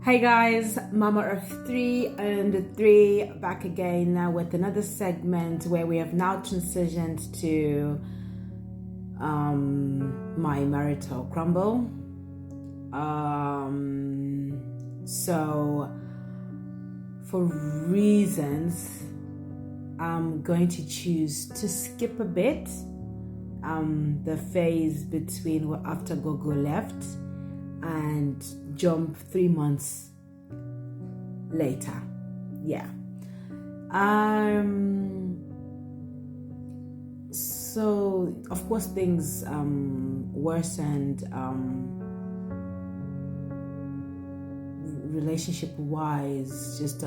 Hey guys, Mama of 3 back again now with another segment where we have now transitioned to my marital crumble. So for reasons, I'm going to choose to skip a bit the phase between after Gogo left and jump 3 months later. So of course things worsened relationship wise, just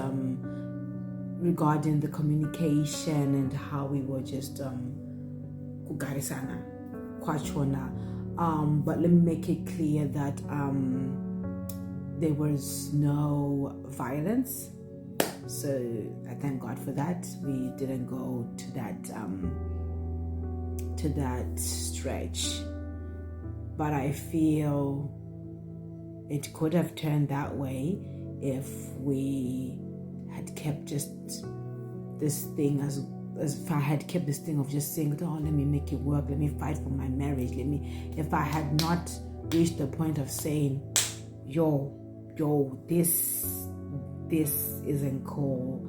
regarding the communication and how we were just kugarisana kwachona. But let me make it clear that there was no violence, so I thank God for that. We didn't go to that stretch, but I feel it could have turned that way if we had kept just this thing as if I had kept this thing of just saying, oh, let me make it work, let me fight for my marriage, if I had not reached the point of saying, yo, this isn't cool.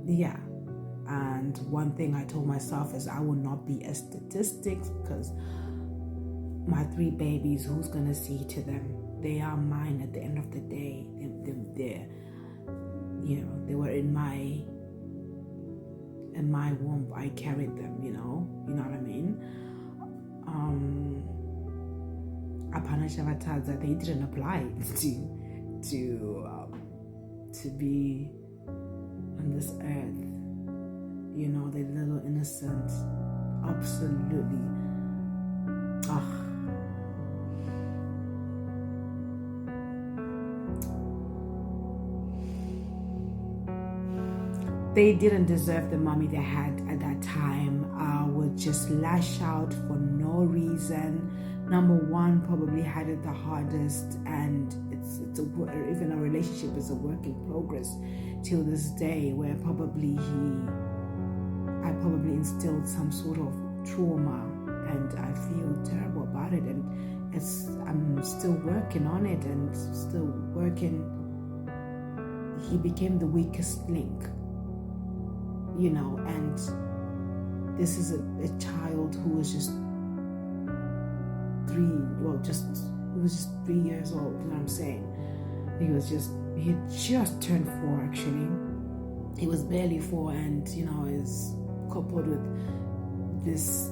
Yeah. And one thing I told myself is I will not be a statistic, because my 3 babies, who's gonna see to them? They are mine at the end of the day. They're they were in my womb. I carried them, you know what I mean? They didn't apply to be on this earth. They're little innocent. Absolutely. They didn't deserve the mommy they had at that time. Would just lash out for no reason. Number one, probably had it the hardest, and even a relationship is a work in progress till this day, where I probably instilled some sort of trauma, and I feel terrible about it, and I'm still working on it and still working. He became the weakest link, and this is a child who was just 3 years old, you know what I'm saying? He had just turned 4 actually. He was barely 4, and is coupled with this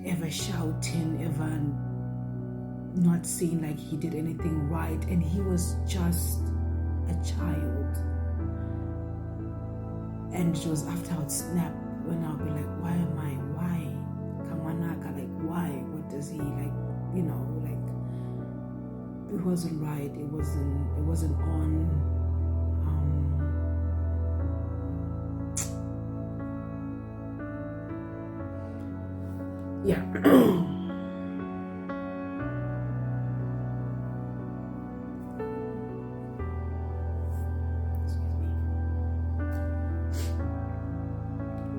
ever shouting, ever not seeing like he did anything right, and he was just a child. And it was after I would snap, when I'll be like, why? Kamanaka, like, why? What does he like? It wasn't right. It wasn't on. Yeah.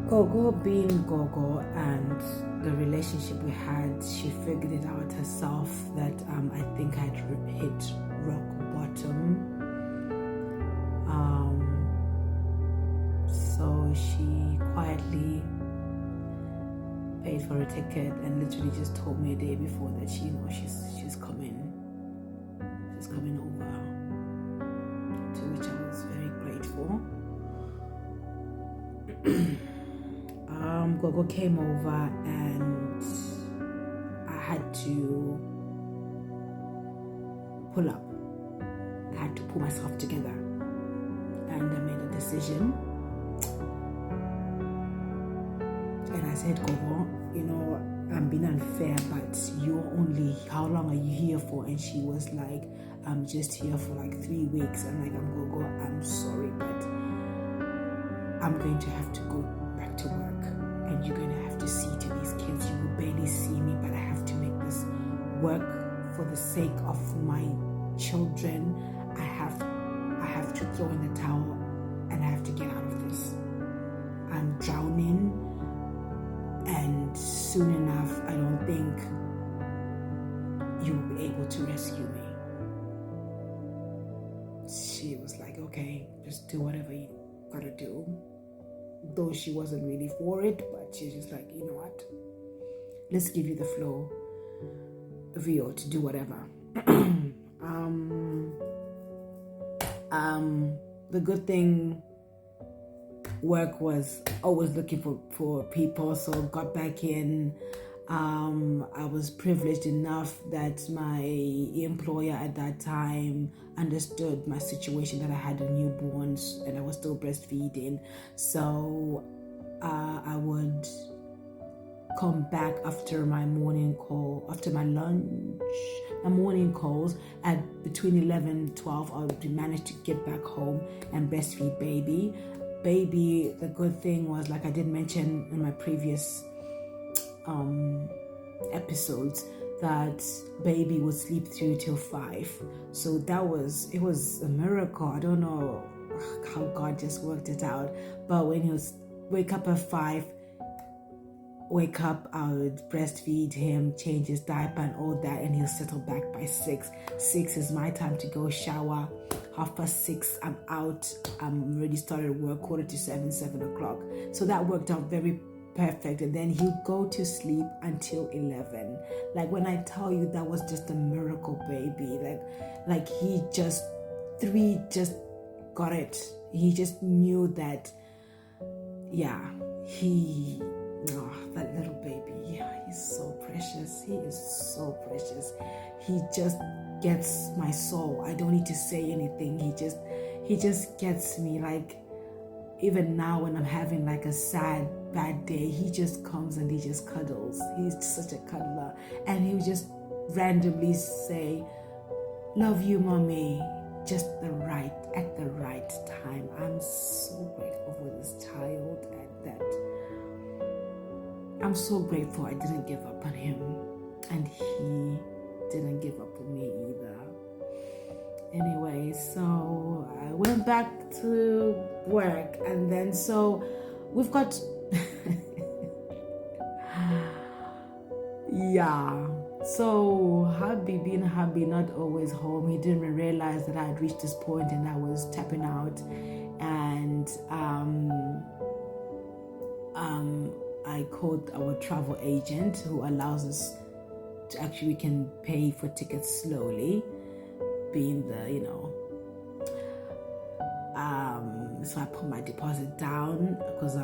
Gogo being Gogo, and the relationship we had, she figured it out herself that I think I'd hit rock bottom. So she quietly paid for a ticket and literally just told me a day before that she's coming over, to which I was very grateful. Gogo came over, and I had to pull up. I had to pull myself together, and I made a decision. And I said, Gogo, I'm being unfair, but how long are you here for? And she was like, I'm just here for like 3 weeks. I'm like, Gogo, I'm sorry, but I'm going to have to go back to work. And you're going to have to see to these kids. You will barely see me, but I have to make this work for the sake of my children. I have to throw in the towel and I have to get out of this. I'm drowning, and soon enough, I don't think you'll be able to rescue me. She was like, okay, just do whatever you gotta do. Though she wasn't really for it, but she's just like, you know what? Let's give you the floor, Rio, to do whatever. The good thing, work was always looking for people, so got back in. I was privileged enough that my employer at that time understood my situation, that I had a newborn and I was still breastfeeding. So I would come back after my morning call, after my lunch, my morning calls at between 11 and 12. I would manage to get back home and breastfeed baby. The good thing was, like I did mention in my previous episodes, that baby would sleep through till 5. So it was a miracle. I don't know how God just worked it out. But when he was wake up at 5, I would breastfeed him, change his diaper and all that, and he'll settle back by 6. 6 is my time to go shower. 6:30, I'm out. I'm already started work, 6:45, 7 o'clock. So that worked out very perfect. And then he'll go to sleep until 11. Like when I tell you, that was just a miracle baby. Like he just got it. He just knew that, that little baby, he's so precious. He is so precious. He just gets my soul. I don't need to say anything. He just gets me. Like even now when I'm having like a sad, bad day, he just comes and he just cuddles. He's such a cuddler. And he'll just randomly say, love you, mommy, just at the right time. I'm so grateful for this child, and that I'm so grateful I didn't give up on him, and he didn't give up on me either. Anyway, so I went back to work, and then so we've got so hubby, being hubby, not always home, he didn't realize that I had reached this point and I was tapping out, and I called our travel agent, who allows us to actually, we can pay for tickets slowly, being the, so I put my deposit down because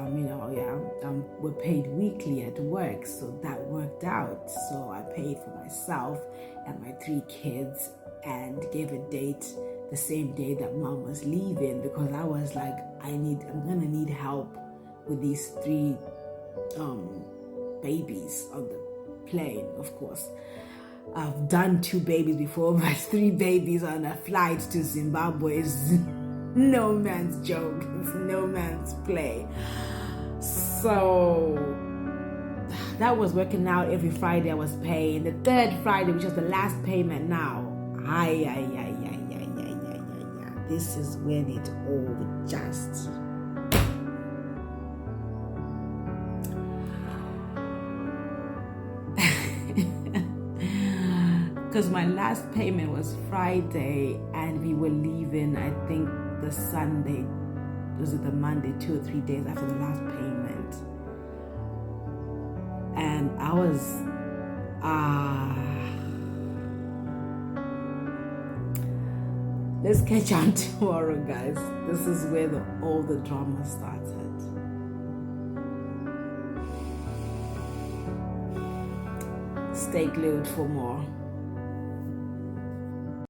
we're paid weekly at work, so that worked out. So I paid for myself and my 3 kids and gave a date the same day that mom was leaving, because I was like, I'm gonna need help with these 3 babies on the plane. Of course, I've done 2 babies before, but 3 babies on a flight to Zimbabwe is no man's joke. It's no man's play. So that was working out. Every Friday I was paying. The 3rd Friday, which was the last payment now, this is when it all just because my last payment was Friday and we were leaving, I think, the Sunday, was it the Monday, 2 or 3 days after the last payment. And I was let's catch on tomorrow, guys. This is where all the drama started. Stay glued for more.